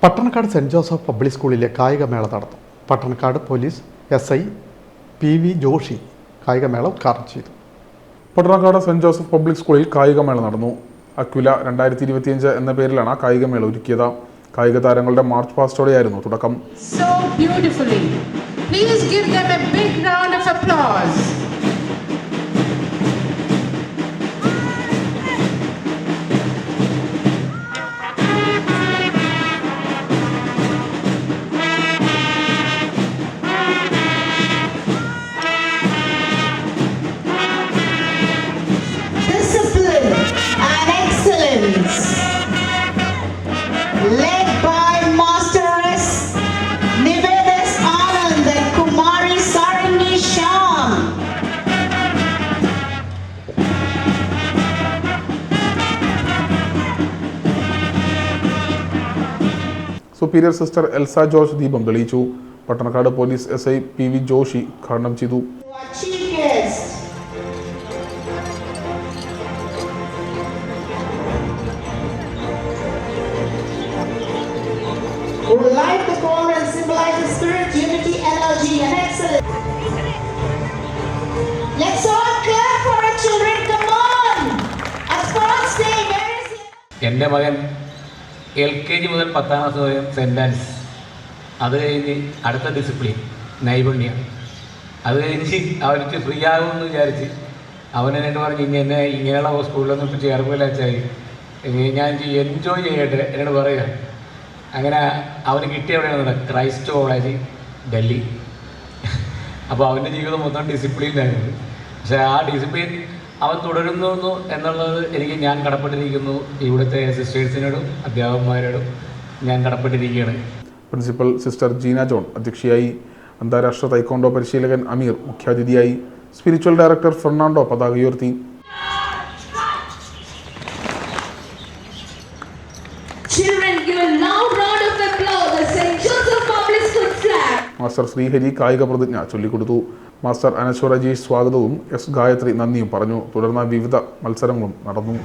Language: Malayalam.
പട്ടണക്കാട് സെൻറ് ജോസഫ് പബ്ലിക് സ്കൂളിലെ കായികമേള നടന്നു. പട്ടണക്കാട് പോലീസ് SI PV ജോഷി കായികമേള ഉദ്ഘാടനം ചെയ്തു. പട്ടണക്കാട് സെൻറ് ജോസഫ് പബ്ലിക് സ്കൂളിൽ കായികമേള നടന്നു. അക്വില 2025 എന്ന പേരിലാണ് കായികമേള ഒരുക്കിയത്. കായിക താരങ്ങളുടെ മാർച്ച് പാസ്റ്റോടെയായിരുന്നു തുടക്കം. So beautifully. Please give them a big round of applause. Discipline and excellence, led by Masteress Nivedas Anand and Kumari Sarangi Shyam. Superior sister Elsa George ദീപം തെളിയിച്ചു. പട്ടണക്കാട് പോലീസ് SI PV ജോഷി ഉദ്ഘാടനം ചെയ്തു. Our chief guest, who will light the core and symbolize the spirit, unity, energy, and excellence. Let's all clap for our children. Come on! A sports day. Where is it? എൻ്റെ മകൻ LKG മുതൽ 10ാം ക്ലാസ് വരെ സെൻറ്റൻസ്, അത് കഴിഞ്ഞ് അടുത്ത ഡിസിപ്ലിൻ നൈപുണ്യം, അത് കഴിഞ്ഞ് അവർക്ക് ഫ്രീ ആകുമെന്ന് വിചാരിച്ച് അവനെന്നോട് പറഞ്ഞ് ഇങ്ങനെയുള്ള സ്കൂളിലൊന്നും ഇപ്പോൾ ചേർക്കില്ല വെച്ചാൽ ഞാൻ എൻജോയ് ചെയ്യട്ടെ എന്നോട് പറയുക. അങ്ങനെ അവന് കിട്ടിയ എവിടെയാണ് ക്രൈസ്റ്റ് കോളേജ് ഡൽഹി. അപ്പോൾ അവൻ്റെ ജീവിതം മൊത്തം ഡിസിപ്ലിനായിരുന്നു. പക്ഷേ ആ ഡിസിപ്ലിൻ അവൻ തുടരുന്നു എന്നുള്ളത് എനിക്ക് ഞാൻ കടപ്പെട്ടിരിക്കുന്നു. ഇവിടുത്തെ സിസ്റ്റേഴ്സിനോടും അധ്യാപകന്മാരോടും ഞാൻ കടപ്പെട്ടിരിക്കുകയാണ്. പ്രിൻസിപ്പൽ സിസ്റ്റർ ജീന ജോൺ അധ്യക്ഷയായി. അന്താരാഷ്ട്ര തൈക്കോണ്ടോ പരിശീലകൻ അമീർ മുഖ്യാതിഥിയായി. സ്പിരിച്വൽ ഡയറക്ടർ ഫെർണാണ്ടോ പതാക ഉയർത്തി. Children, give a loud round of applause. The St. Joseph Public School flag. Master Srihari കായിക പ്രതിജ്ഞ ചൊല്ലിക്കൊടുത്തു. മാസ്റ്റർ അനശ്വർ അജീഷ് സ്വാഗതവും S ഗായത്രി നന്ദിയും പറഞ്ഞു. തുടർന്ന് വിവിധ മത്സരങ്ങളും നടന്നു.